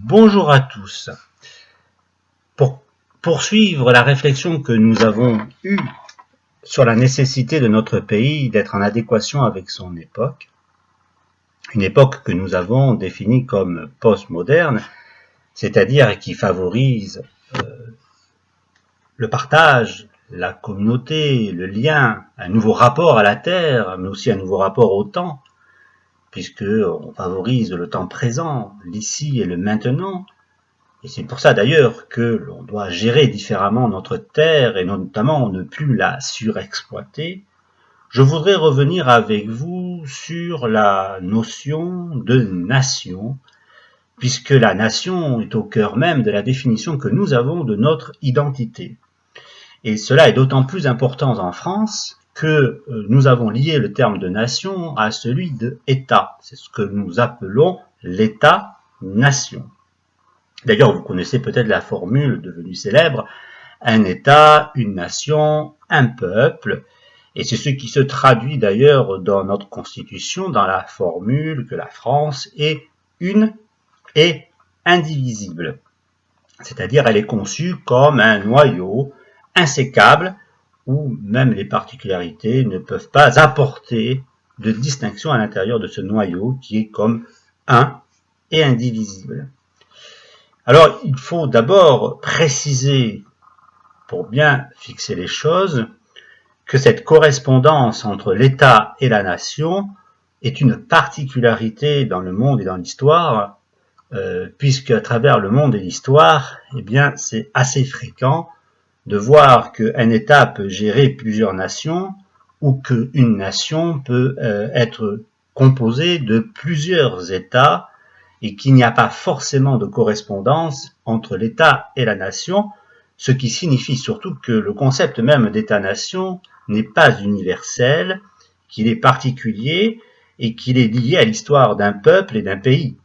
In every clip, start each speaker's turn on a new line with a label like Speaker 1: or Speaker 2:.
Speaker 1: Bonjour à tous. Pour poursuivre la réflexion que nous avons eue sur la nécessité de notre pays d'être en adéquation avec son époque, une époque que nous avons définie comme postmoderne, c'est-à-dire qui favorise le partage, la communauté, le lien, un nouveau rapport à la terre, mais aussi un nouveau rapport au temps, puisqu'on favorise le temps présent, l'ici et le maintenant. Et c'est pour ça d'ailleurs que l'on doit gérer différemment notre terre et notamment ne plus la surexploiter. Je voudrais revenir avec vous sur la notion de nation, puisque la nation est au cœur même de la définition que nous avons de notre identité. Et cela est d'autant plus important en France que nous avons lié le terme de nation à celui de État. C'est ce que nous appelons l'État-nation. D'ailleurs, vous connaissez peut-être la formule devenue célèbre, un État, une nation, un peuple, et c'est ce qui se traduit d'ailleurs dans notre Constitution, dans la formule que la France est une et indivisible. C'est-à-dire, elle est conçue comme un noyau insécable, où même les particularités ne peuvent pas apporter de distinction à l'intérieur de ce noyau qui est comme un et indivisible. Alors, il faut d'abord préciser, pour bien fixer les choses, que cette correspondance entre l'État et la nation est une particularité dans le monde et dans l'histoire, puisque à travers le monde et l'histoire, eh bien, c'est assez fréquent de voir qu'un État peut gérer plusieurs nations ou qu'une nation peut être composée de plusieurs États et qu'il n'y a pas forcément de correspondance entre l'État et la nation, ce qui signifie surtout que le concept même d'État-nation n'est pas universel, qu'il est particulier et qu'il est lié à l'histoire d'un peuple et d'un pays.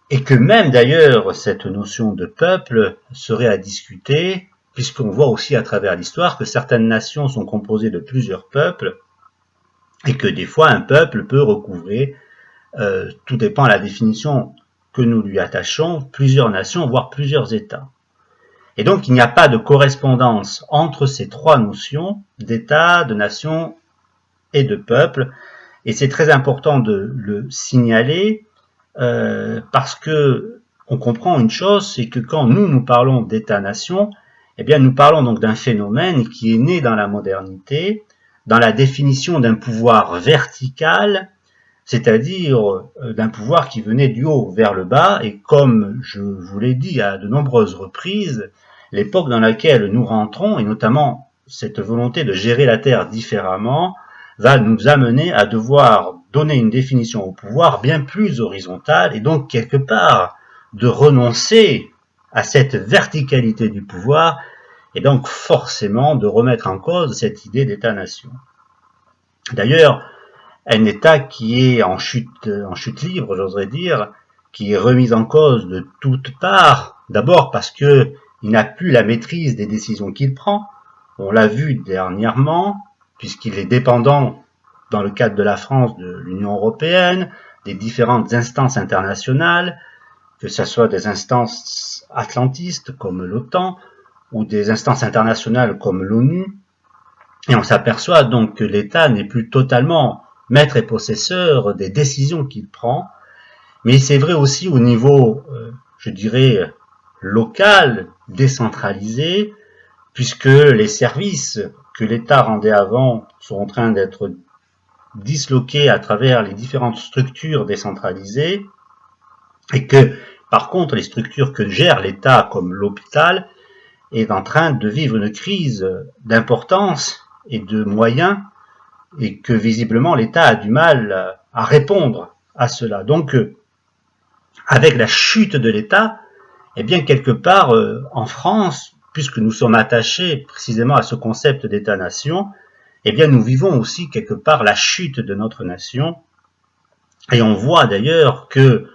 Speaker 1: Et que même d'ailleurs cette notion de peuple serait à discuter, puisqu'on voit aussi à travers l'histoire que certaines nations sont composées de plusieurs peuples et que des fois un peuple peut recouvrer, tout dépend de la définition que nous lui attachons, plusieurs nations, voire plusieurs États. Et donc il n'y a pas de correspondance entre ces trois notions d'État, de nation et de peuple, et c'est très important de le signaler, parce que on comprend une chose, c'est que quand nous parlons d'État-nation, eh bien nous parlons donc d'un phénomène qui est né dans la modernité, dans la définition d'un pouvoir vertical, c'est-à-dire d'un pouvoir qui venait du haut vers le bas, et comme je vous l'ai dit à de nombreuses reprises, l'époque dans laquelle nous rentrons, et notamment cette volonté de gérer la Terre différemment, va nous amener à devoir donner une définition au pouvoir bien plus horizontale, et donc quelque part de renoncer à cette verticalité du pouvoir, et donc forcément de remettre en cause cette idée d'État-nation. D'ailleurs, un État qui est en chute libre, j'oserais dire, qui est remis en cause de toutes parts, d'abord parce qu'il n'a plus la maîtrise des décisions qu'il prend, on l'a vu dernièrement, puisqu'il est dépendant, dans le cadre de la France, de l'Union européenne, des différentes instances internationales, que ce soit des instances atlantistes comme l'OTAN, ou des instances internationales comme l'ONU, et on s'aperçoit donc que l'État n'est plus totalement maître et possesseur des décisions qu'il prend, mais c'est vrai aussi au niveau, je dirais, local, décentralisé, puisque les services que l'État rendait avant sont en train d'être disloqués à travers les différentes structures décentralisées, et que, par contre, les structures que gère l'État, comme l'hôpital, est en train de vivre une crise d'importance et de moyens, et que visiblement l'État a du mal à répondre à cela. Donc, avec la chute de l'État, eh bien quelque part en France, puisque nous sommes attachés précisément à ce concept d'État-nation, eh bien nous vivons aussi quelque part la chute de notre nation, et on voit d'ailleurs que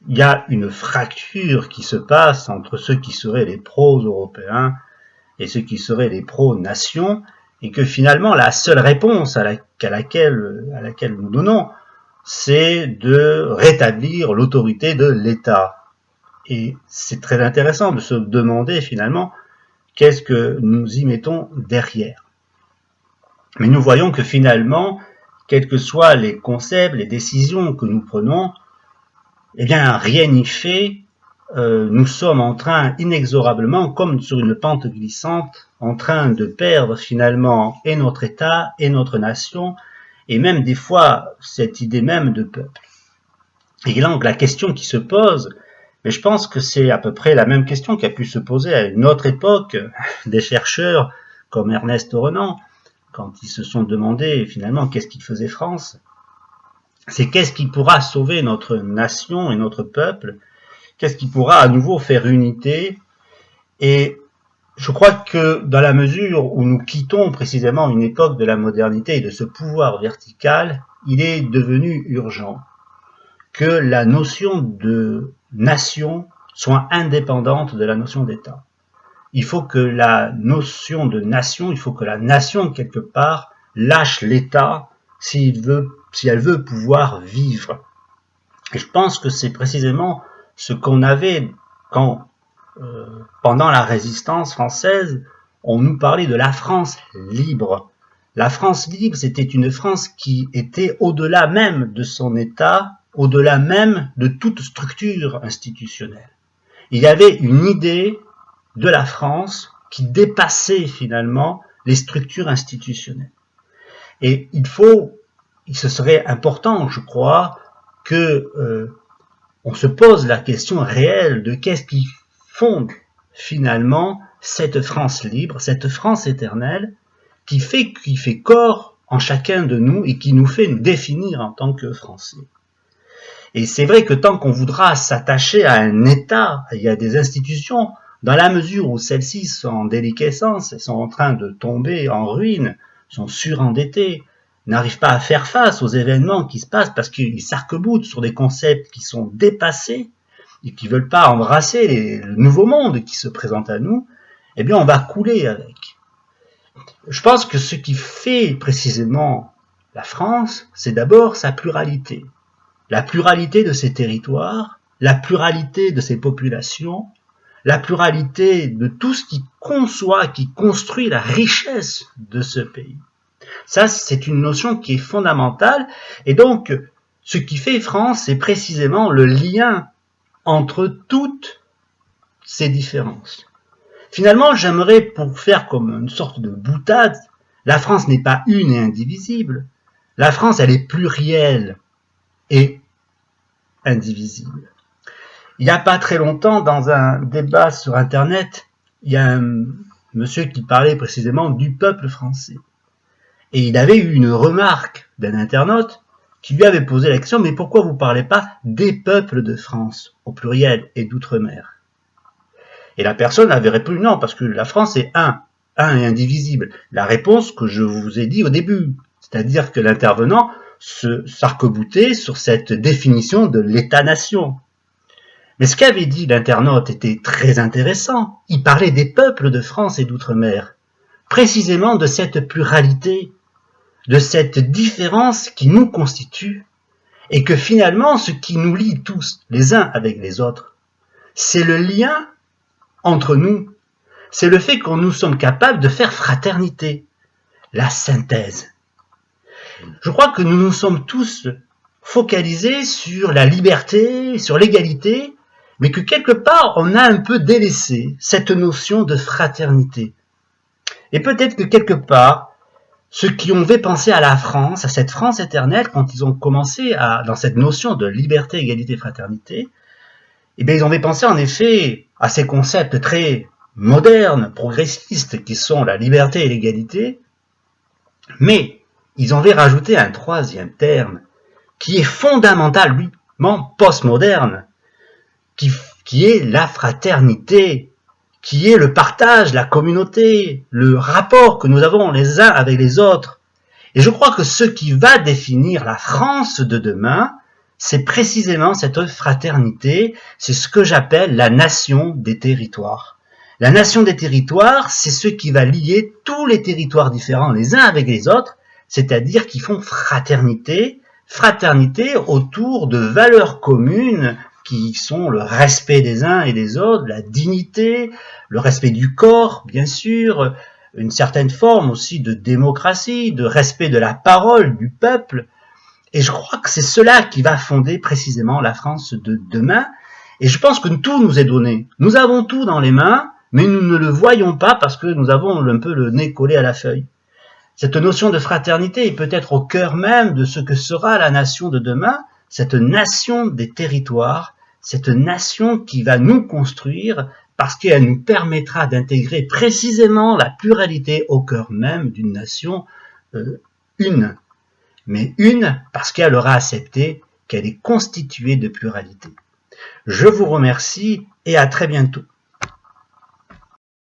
Speaker 1: il y a une fracture qui se passe entre ceux qui seraient les pro-européens et ceux qui seraient les pro-nations, et que finalement la seule réponse à laquelle nous donnons c'est de rétablir l'autorité de l'État. Et c'est très intéressant de se demander finalement qu'est-ce que nous y mettons derrière. Mais nous voyons que finalement, quels que soient les concepts, les décisions que nous prenons, eh bien rien n'y fait. Nous sommes en train, inexorablement, comme sur une pente glissante, en train de perdre finalement et notre État et notre nation, et même des fois cette idée même de peuple. Et donc la question qui se pose, mais je pense que c'est à peu près la même question qui a pu se poser à une autre époque des chercheurs comme Ernest Renan, quand ils se sont demandé finalement qu'est-ce qui faisait France, c'est qu'est-ce qui pourra sauver notre nation et notre peuple, qu'est-ce qui pourra à nouveau faire unité. Et je crois que dans la mesure où nous quittons précisément une époque de la modernité et de ce pouvoir vertical, il est devenu urgent que la notion de nation soit indépendante de la notion d'État. Il faut que la notion de nation, il faut que la nation quelque part lâche l'État si elle veut pouvoir vivre. Et je pense que c'est précisément ce qu'on avait quand, pendant la résistance française, on nous parlait de la France libre. La France libre, c'était une France qui était au-delà même de son État, au-delà même de toute structure institutionnelle. Il y avait une idée de la France qui dépassait finalement les structures institutionnelles. Et ce serait important, je crois, que on se pose la question réelle de qu'est-ce qui fonde finalement cette France libre, cette France éternelle, qui fait corps en chacun de nous et qui nous fait nous définir en tant que Français. Et c'est vrai que tant qu'on voudra s'attacher à un État, il y a des institutions, dans la mesure où celles-ci sont en déliquescence, sont en train de tomber en ruine, sont surendettées, n'arrivent pas à faire face aux événements qui se passent parce qu'ils s'arc-boutent sur des concepts qui sont dépassés et qui ne veulent pas embrasser le nouveau monde qui se présente à nous, eh bien on va couler avec. Je pense que ce qui fait précisément la France, c'est d'abord sa pluralité. La pluralité de ses territoires, la pluralité de ses populations, la pluralité de tout ce qui conçoit, qui construit la richesse de ce pays. Ça, c'est une notion qui est fondamentale. Et donc, ce qui fait France, c'est précisément le lien entre toutes ces différences. Finalement, j'aimerais, pour faire comme une sorte de boutade, la France n'est pas une et indivisible. La France, elle est plurielle et indivisible. Il n'y a pas très longtemps, dans un débat sur Internet, il y a un monsieur qui parlait précisément du peuple français. Et il avait eu une remarque d'un internaute qui lui avait posé la question « Mais pourquoi vous ne parlez pas des peuples de France, au pluriel, et d'outre-mer » Et la personne avait répondu « Non, parce que la France est un et indivisible. » La réponse que je vous ai dit au début, c'est-à-dire que l'intervenant s'arc-boutait sur cette définition de l'État-nation. Mais ce qu'avait dit l'internaute était très intéressant. Il parlait des peuples de France et d'outre-mer, précisément de cette pluralité, de cette différence qui nous constitue, et que finalement, ce qui nous lie tous, les uns avec les autres, c'est le lien entre nous, c'est le fait que nous sommes capables de faire fraternité, la synthèse. Je crois que nous nous sommes tous focalisés sur la liberté, sur l'égalité, mais que quelque part, on a un peu délaissé cette notion de fraternité. Et peut-être que quelque part, ceux qui ont fait penser à la France, à cette France éternelle, quand ils ont commencé dans cette notion de liberté, égalité, fraternité, eh bien, ils ont fait penser en effet à ces concepts très modernes, progressistes, qui sont la liberté et l'égalité, mais ils ont rajouté un troisième terme qui est fondamentalement postmoderne, qui est la fraternité, qui est le partage, la communauté, le rapport que nous avons les uns avec les autres. Et je crois que ce qui va définir la France de demain, c'est précisément cette fraternité, c'est ce que j'appelle la nation des territoires. La nation des territoires, c'est ce qui va lier tous les territoires différents les uns avec les autres, c'est-à-dire qui font fraternité fraternité autour de valeurs communes qui sont le respect des uns et des autres, la dignité, le respect du corps, bien sûr, une certaine forme aussi de démocratie, de respect de la parole du peuple. Et je crois que c'est cela qui va fonder précisément la France de demain. Et je pense que tout nous est donné. Nous avons tout dans les mains, mais nous ne le voyons pas parce que nous avons un peu le nez collé à la feuille. Cette notion de fraternité est peut-être au cœur même de ce que sera la nation de demain, cette nation des territoires, cette nation qui va nous construire parce qu'elle nous permettra d'intégrer précisément la pluralité au cœur même d'une nation une. Mais une parce qu'elle aura accepté qu'elle est constituée de pluralité. Je vous remercie et à très bientôt.